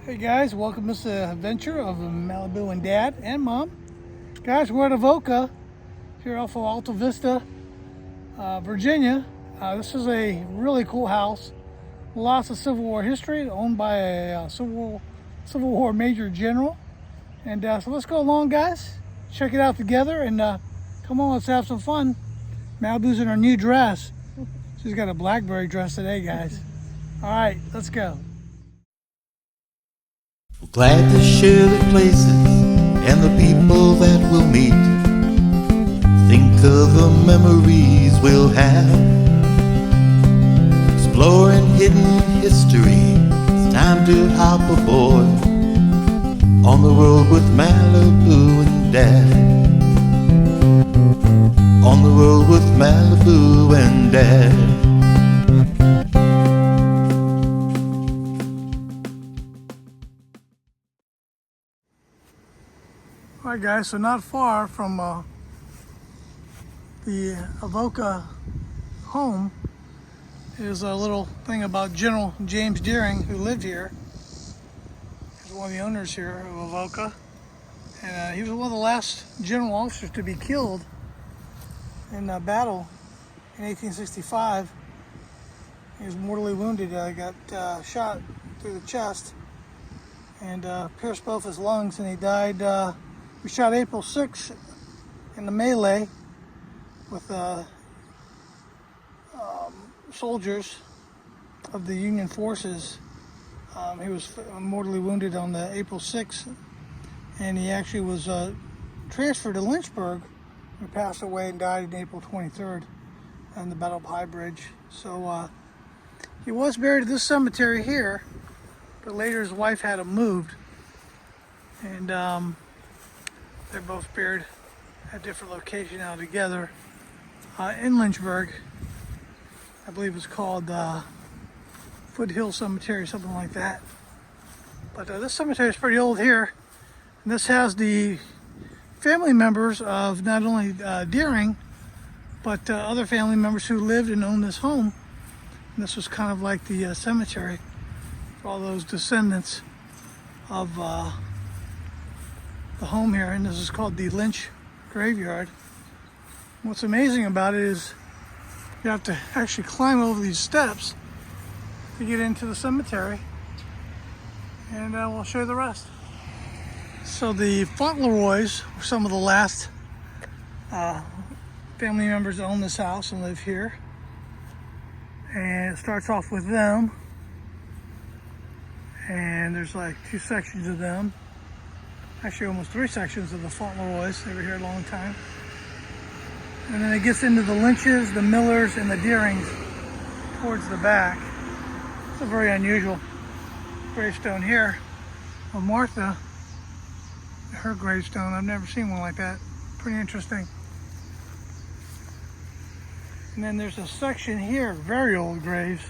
Hey guys, welcome to this adventure of Malibu and Dad and Mom. Guys, we're at Avoca here off of Altavista, Virginia. This is a really cool house. Lots of Civil War history, owned by a Civil War Major General. And so let's go along, guys. Check it out together and come on, let's have some fun. Malibu's in her new dress. She's got a blackberry dress today, guys. All right, let's go. We're glad to share the places and the people that we'll meet. Think of the memories we'll have. Exploring hidden history. It's time to hop aboard on the road with Malibu and Dad. On the road with Malibu and Dad. All right, guys, so not far from the Avoca home is a little thing about General James Deering, who lived here. He's one of the owners here of Avoca. And he was one of the last general officers to be killed in a battle in 1865. He was mortally wounded, got shot through the chest and pierced both his lungs, and he died. We shot April 6th in the melee with soldiers of the Union forces. He was mortally wounded on the April 6th, and he actually was transferred to Lynchburg. He passed away and died on April 23rd in the Battle of High Bridge. So he was buried at this cemetery here, but later his wife had him moved, and they're both buried at different locations now together in Lynchburg. I believe it's called Foothill Cemetery, something like that. But this cemetery is pretty old here. And this has the family members of not only Deering, but other family members who lived and owned this home. And this was kind of like the cemetery for all those descendants of the home here. And this is called the Lynch Graveyard. What's amazing about it is you have to actually climb over these steps to get into the cemetery, and we'll show you the rest. So the Fauntleroys were some of the last family members that own this house and live here, and it starts off with them, and there's like two sections of them, actually almost three sections of the Fauntleroys. They were here a long time. And then it gets into the Lynches, the Millers, and the Deerings towards the back. It's a very unusual gravestone here of Martha. Her gravestone, I've never seen one like that. Pretty interesting. And then there's a section here, very old graves.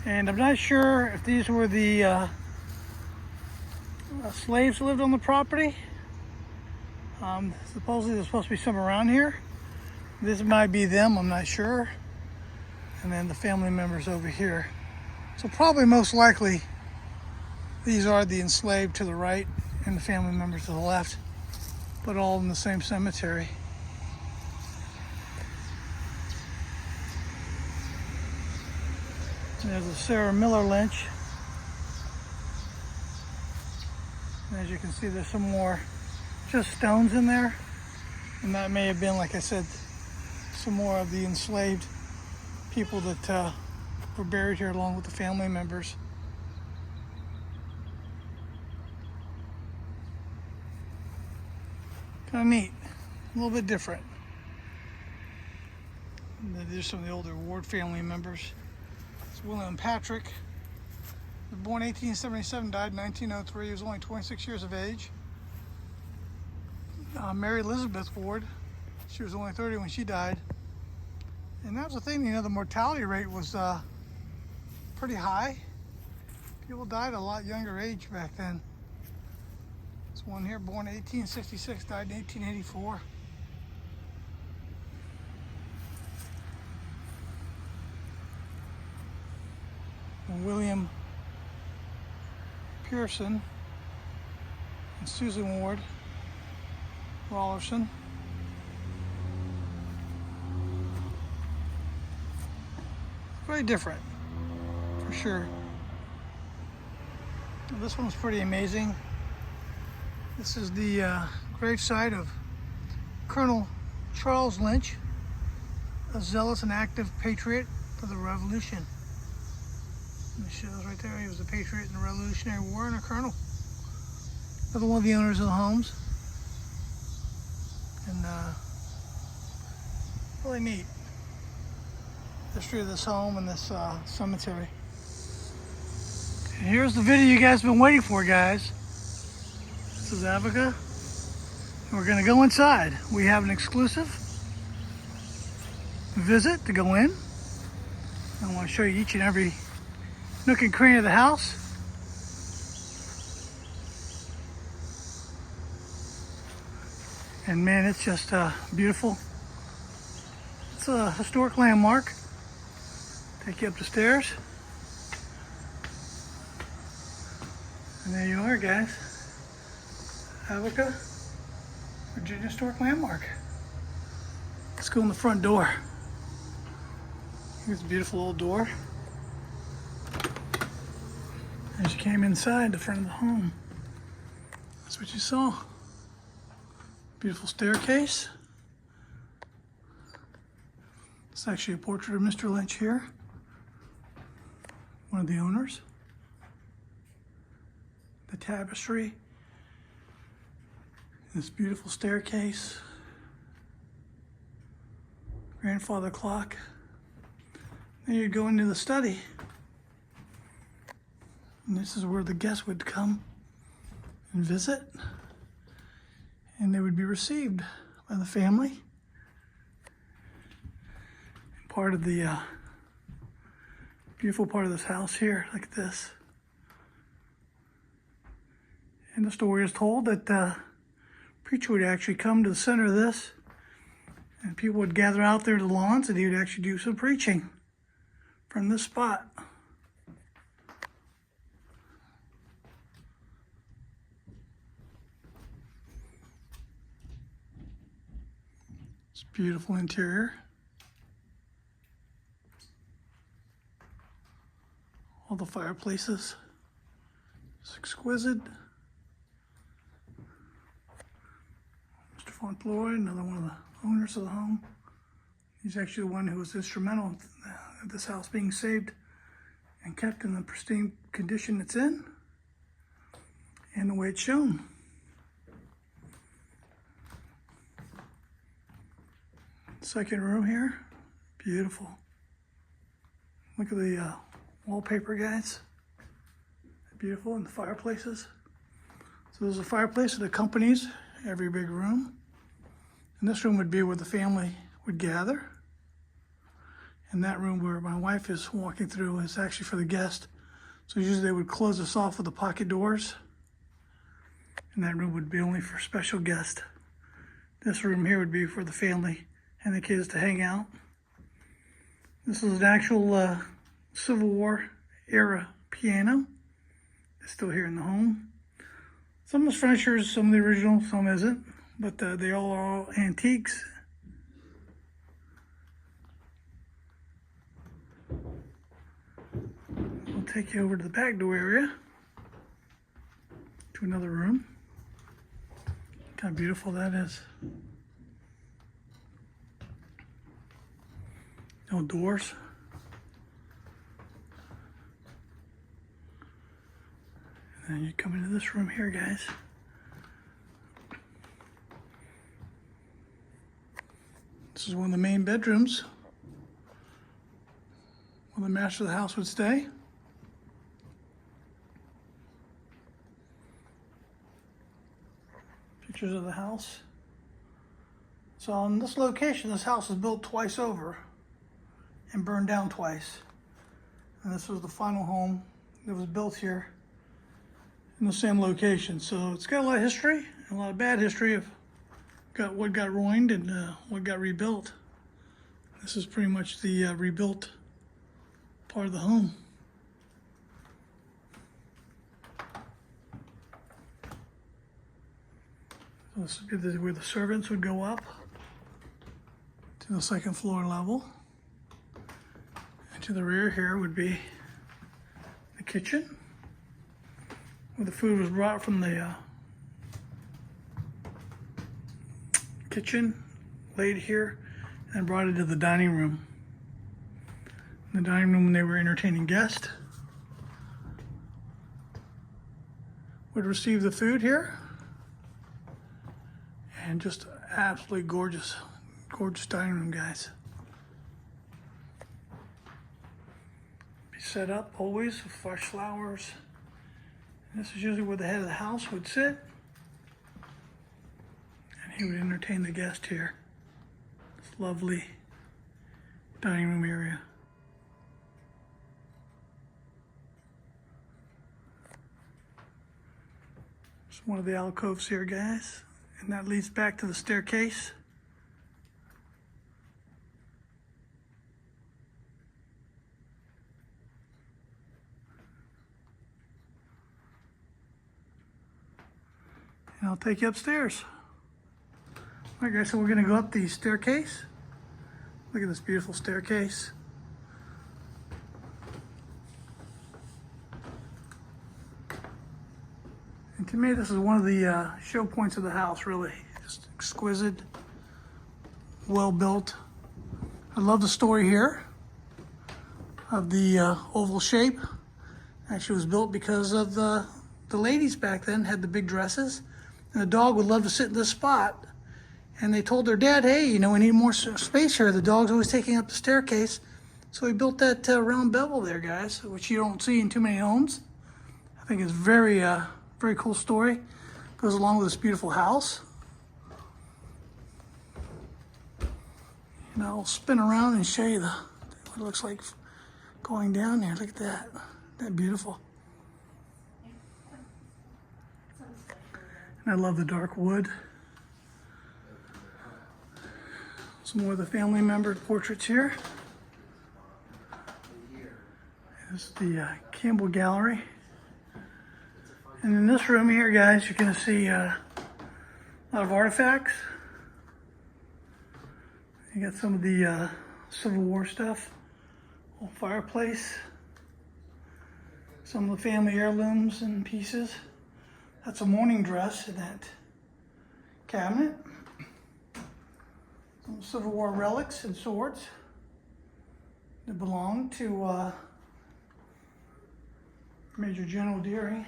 And I'm not sure if these were the slaves who lived on the property. Supposedly there's supposed to be some around here. This might be them, I'm not sure. And then the family members over here. So probably most likely these are the enslaved to the right and the family members to the left, but all in the same cemetery. And there's a Sarah Miller Lynch. And as you can see, there's some more just stones in there. And that may have been, like I said, some more of the enslaved people that were buried here along with the family members. Kind of neat, a little bit different. And then there's some of the older Ward family members. It's William Patrick. He was born 1877, died in 1903. He was only 26 years of age. Mary Elizabeth Ward, she was only 30 when she died. And that was the thing, the mortality rate was pretty high. People died at a lot younger age back then. This one here, born 1866, died in 1884. And William Pearson and Susan Ward Rollerson. Very different, for sure. This one's pretty amazing. This is the gravesite of Colonel Charles Lynch, a zealous and active patriot of the Revolution. And it shows right there he was a patriot in the Revolutionary War and a colonel. Another one of the owners of the homes. And really neat history of this home and this cemetery. And here's the video you guys have been waiting for, guys. This is Avoca. And we're gonna go inside. We have an exclusive visit to go in. I want to show you each and every nook and cranny of the house. And man, it's just beautiful. It's a historic landmark. Take you up the stairs. And there you are, guys. Avoca, Virginia Historic Landmark. Let's go in the front door. Here's a beautiful old door. As you came inside the front of the home, that's what you saw. Beautiful staircase. It's actually a portrait of Mr. Lynch here, one of the owners. The tapestry, this beautiful staircase, grandfather clock. Then you go into the study, and this is where the guests would come and visit, and they would be received by the family. Part of the beautiful part of this house here, like this. And the story is told that the preacher would actually come to the center of this, and people would gather out there to the lawns, and he would actually do some preaching from this spot. It's a beautiful interior. All the fireplaces. It's exquisite. Mr. Fauntleroy, another one of the owners of the home. He's actually the one who was instrumental in this house being saved and kept in the pristine condition it's in and the way it's shown. Second room here, beautiful. Look at the wallpaper, guys. Beautiful, and the fireplaces. So there's a fireplace that accompanies every big room. And this room would be where the family would gather. And that room where my wife is walking through is actually for the guest. So usually they would close us off with the pocket doors. And that room would be only for special guests. This room here would be for the family and the kids to hang out. This is an actual Civil War era piano. It's still here in the home. Some of the furniture is some of the original, some isn't, but they all are all antiques. We'll take you over to the back door area, to another room. Look how beautiful that is. No doors. And then you come into this room here, guys. This is one of the main bedrooms where the master of the house would stay. Pictures of the house. So on this location, this house was built twice over and burned down twice. And this was the final home that was built here in the same location. So it's got a lot of history, a lot of bad history of what got ruined and what got rebuilt. This is pretty much the rebuilt part of the home. This would be where the servants would go up to the second floor level. And to the rear here would be the kitchen, where the food was brought from the kitchen, laid here, and brought into the dining room. In the dining room, when they were entertaining guests, would receive the food here. And just absolutely gorgeous, gorgeous dining room, guys. Be set up always with fresh flowers. And this is usually where the head of the house would sit. And he would entertain the guest here. This lovely dining room area. It's one of the alcoves here, guys. And that leads back to the staircase. And I'll take you upstairs. All right, guys, so we're gonna go up the staircase. Look at this beautiful staircase. And to me, this is one of the show points of the house, really. Just exquisite, well built. I love the story here of the oval shape. Actually, it was built because of the ladies back then had the big dresses, and the dog would love to sit in this spot. And they told their dad, hey, you know, we need more space here. The dog's always taking up the staircase. So he built that round bevel there, guys, which you don't see in too many homes. I think it's very cool story. Goes along with this beautiful house. And I'll spin around and show you what it looks like going down there. Look at that. Isn't that beautiful? And I love the dark wood. Some more of the family member portraits here. This is the Campbell Gallery. And in this room here, guys, you're gonna see a lot of artifacts. You got some of the Civil War stuff, old fireplace, some of the family heirlooms and pieces. That's a mourning dress in that cabinet. Some Civil War relics and swords that belong to Major General Deering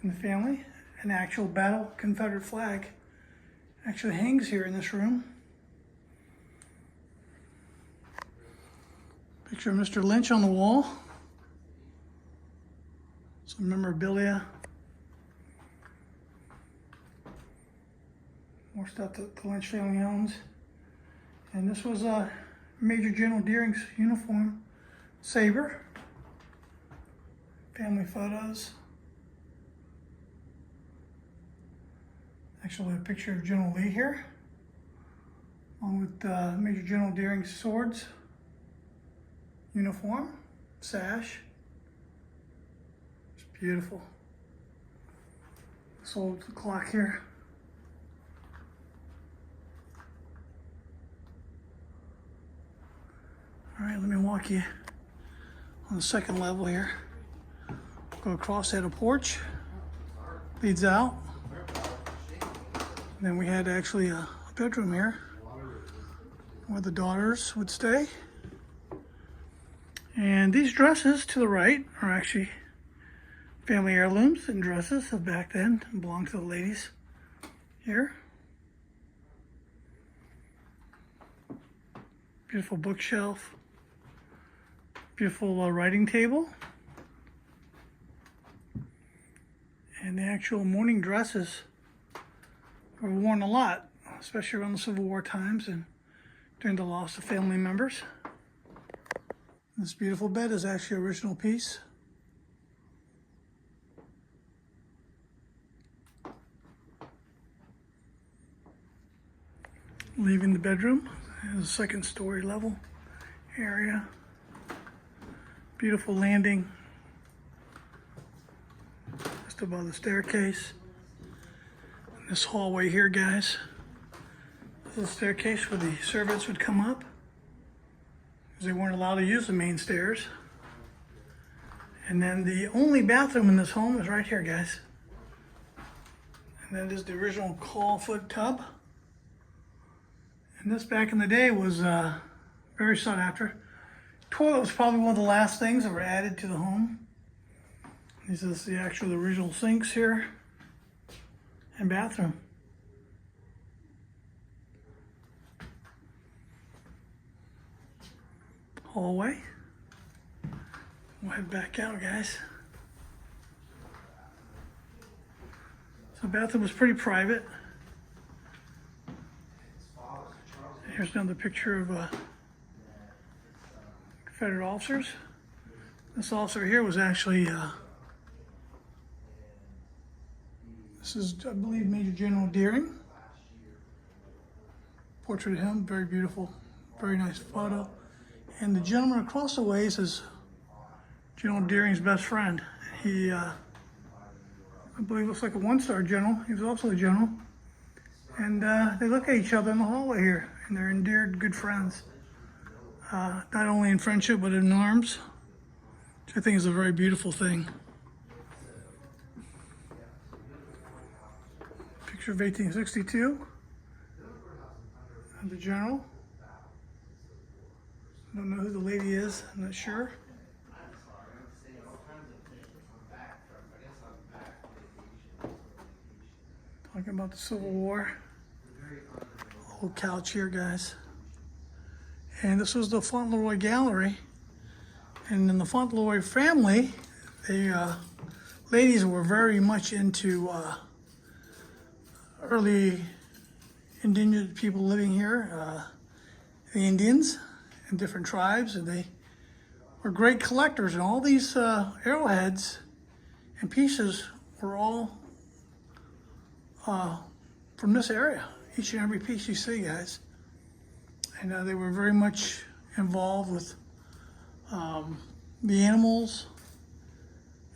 and the family. An actual battle Confederate flag actually hangs here in this room. Picture of Mr. Lynch on the wall. Some memorabilia. More stuff that the Lynch family owns. And this was Major General Deering's uniform, saber. Family photos. Actually, a picture of General Lee here, along with Major General Deering's swords, uniform, sash. It's beautiful. This old clock here. All right, let me walk you on the second level here. Go across at a porch, leads out. And then we had actually a bedroom here where the daughters would stay. And these dresses to the right are actually family heirlooms and dresses of back then and belong to the ladies here. Beautiful bookshelf. Beautiful writing table. And the actual mourning dresses were worn a lot, especially around the Civil War times and during the loss of family members. This beautiful bed is actually an original piece. Leaving the bedroom, there's a second story level area. Beautiful landing just above the staircase. This hallway here, guys. This is a staircase where the servants would come up, because they weren't allowed to use the main stairs. And then the only bathroom in this home is right here, guys. And that is the original clawfoot tub. And this back in the day was very sought after. Toilet was probably one of the last things that were added to the home. This is the actual original sinks here and bathroom. Hallway. We'll head back out, guys. So the bathroom was pretty private. Here's another picture of Confederate officers. This officer here was actually, this is, I believe, Major General Deering. Portrait of him, very beautiful, very nice photo. And the gentleman across the ways is General Deering's best friend. He, I believe, looks like a one-star general. He was also a general. And they look at each other in the hallway here, and they're endeared good friends. Not only in friendship, but in arms, which I think is a very beautiful thing. Picture of 1862 of the general. I don't know who the lady is, I'm not sure. Talking about the Civil War. Old couch here, guys. And this was the Fauntleroy Gallery. And in the Fauntleroy family, the ladies were very much into early indigenous people living here, the Indians and different tribes, and they were great collectors. And all these arrowheads and pieces were all from this area. Each and every piece you see, guys. And they were very much involved with the animals.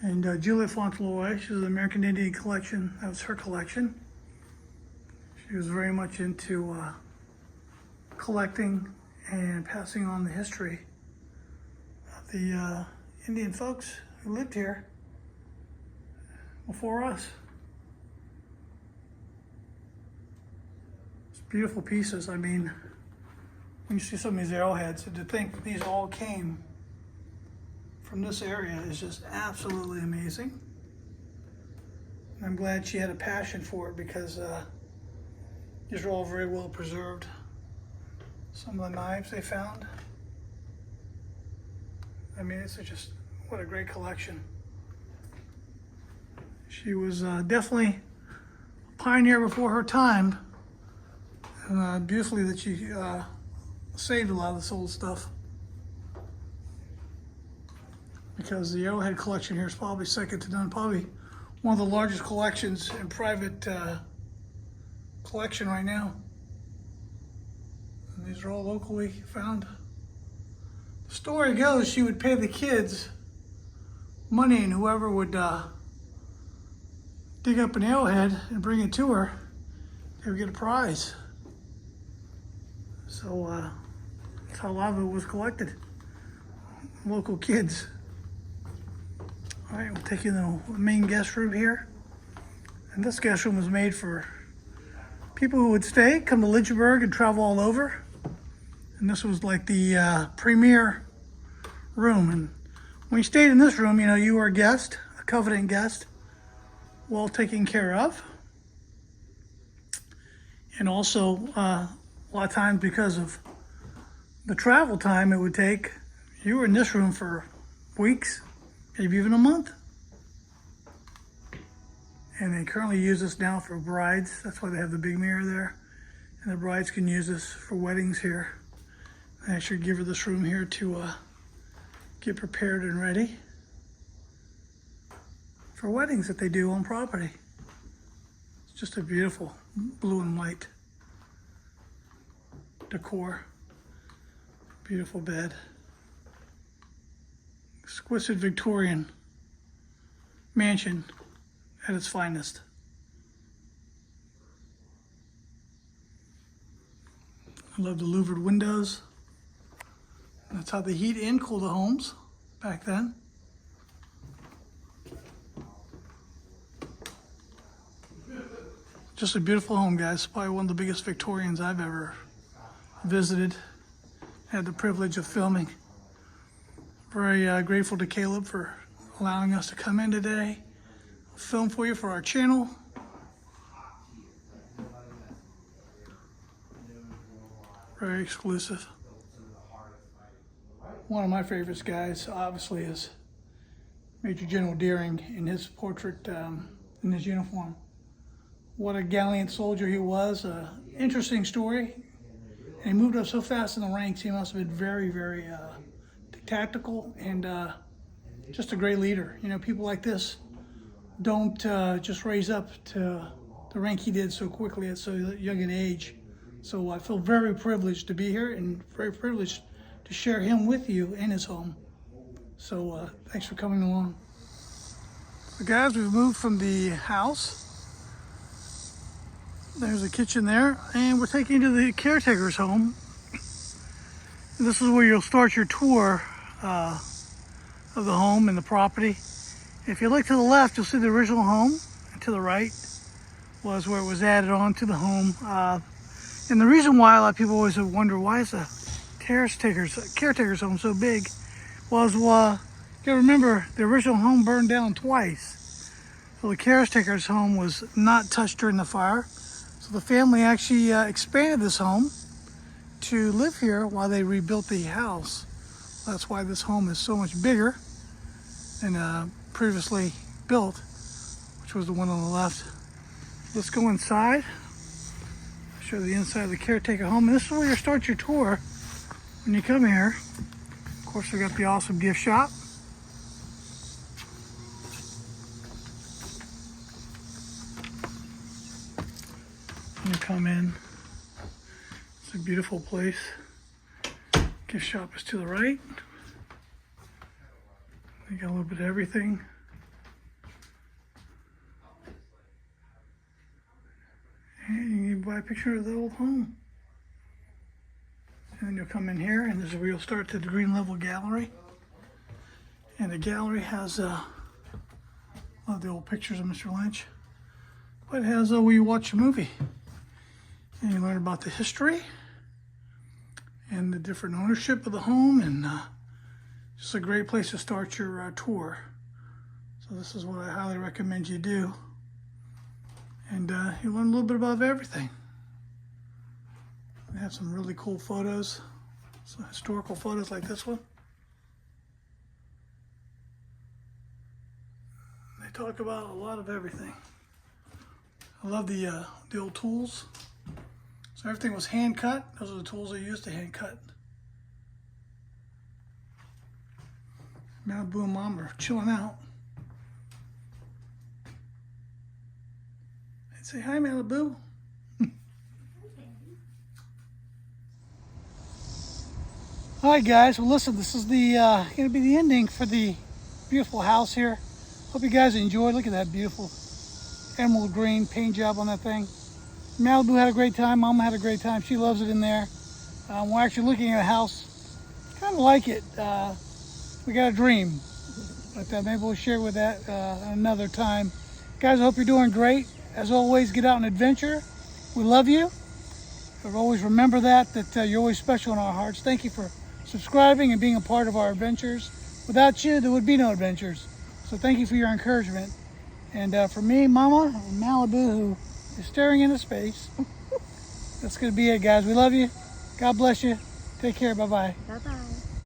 And Julia Fauntleroy, she was the American Indian collection. That was her collection. She was very much into collecting and passing on the history of the Indian folks who lived here before us. It's beautiful pieces. I mean, when you see some of these arrowheads, and to think these all came from this area is just absolutely amazing. And I'm glad she had a passion for it, because these are all very well preserved. Some of the knives they found. I mean, it's just, what a great collection. She was definitely a pioneer before her time. And beautifully that she saved a lot of this old stuff. Because the arrowhead collection here is probably second to none. Probably one of the largest collections in private collection right now. And these are all locally found. The story goes she would pay the kids money, and whoever would dig up an arrowhead and bring it to her, they would get a prize. So that's how a lot of it was collected. Local kids. All right, we'll take you to the main guest room here. And this guest room was made for people who would stay, come to Lynchburg and travel all over. And this was like the premier room. And when you stayed in this room, you know, you were a guest, a covenant guest, well taken care of. And also, a lot of times because of the travel time it would take, you were in this room for weeks, maybe even a month. And they currently use this now for brides. That's why they have the big mirror there. And the brides can use this for weddings here. I should give her this room here to get prepared and ready for weddings that they do on property. It's just a beautiful blue and white decor. Beautiful bed. Exquisite Victorian mansion at its finest. I love the louvered windows. That's how they heat and cool the homes back then. Just a beautiful home, guys. Probably one of the biggest Victorians I've ever visited. Had the privilege of filming. Very grateful to Caleb for allowing us to come in today, film for you for our channel. Very exclusive. One of my favorites, guys, obviously, is Major General Deering in his portrait in his uniform. What a gallant soldier he was. Interesting story. And he moved up so fast in the ranks. He must have been very, very tactical and just a great leader. You know, people like this don't just raise up to the rank he did so quickly at so young an age. So I feel very privileged to be here and very privileged to share him with you in his home. So thanks for coming along. So guys, we've moved from the house. There's a kitchen there, and we're taking you to the caretaker's home. This is where you'll start your tour of the home and the property. If you look to the left, you'll see the original home, and to the right was where it was added on to the home. And the reason why a lot of people always wonder, why is the caretaker's home so big, was, you gotta remember, the original home burned down twice. So the caretaker's home was not touched during the fire. So the family actually expanded this home to live here while they rebuilt the house. That's why this home is so much bigger than previously built, which was the one on the left. Let's go inside. Show the inside of the caretaker home. And this is where you start your tour when you come here. Of course, we got the awesome gift shop. You come in. It's a beautiful place. Gift shop is to the right. You got a little bit of everything. And you can buy a picture of the old home. And then you'll come in here, and this is where you'll start to the green level gallery. And the gallery has all the old pictures of Mr. Lynch. But it has where you watch a movie. And you learn about the history and the different ownership of the home, and just a great place to start your tour. So this is what I highly recommend you do. And you learn a little bit about everything. We have some really cool photos, some historical photos like this one. They talk about a lot of everything. I love the old tools. So everything was hand cut. Those are the tools they used to hand cut. Malibu and Mom are chilling out. I'd say hi, Malibu. All right, guys. Well, listen, this is the going to be the ending for the beautiful house here. Hope you guys enjoyed. Look at that beautiful emerald green paint job on that thing. Malibu had a great time. Mama had a great time. She loves it in there. We're actually looking at a house, kind of like it. We got a dream, but maybe we'll share with that another time. Guys, I hope you're doing great. As always, get out and adventure. We love you. But always remember that you're always special in our hearts. Thank you for subscribing and being a part of our adventures. Without you, there would be no adventures. So thank you for your encouragement. And for me, Mama, and Malibu, who is staring into space, that's going to be it, guys. We love you. God bless you. Take care. Bye-bye. Bye-bye.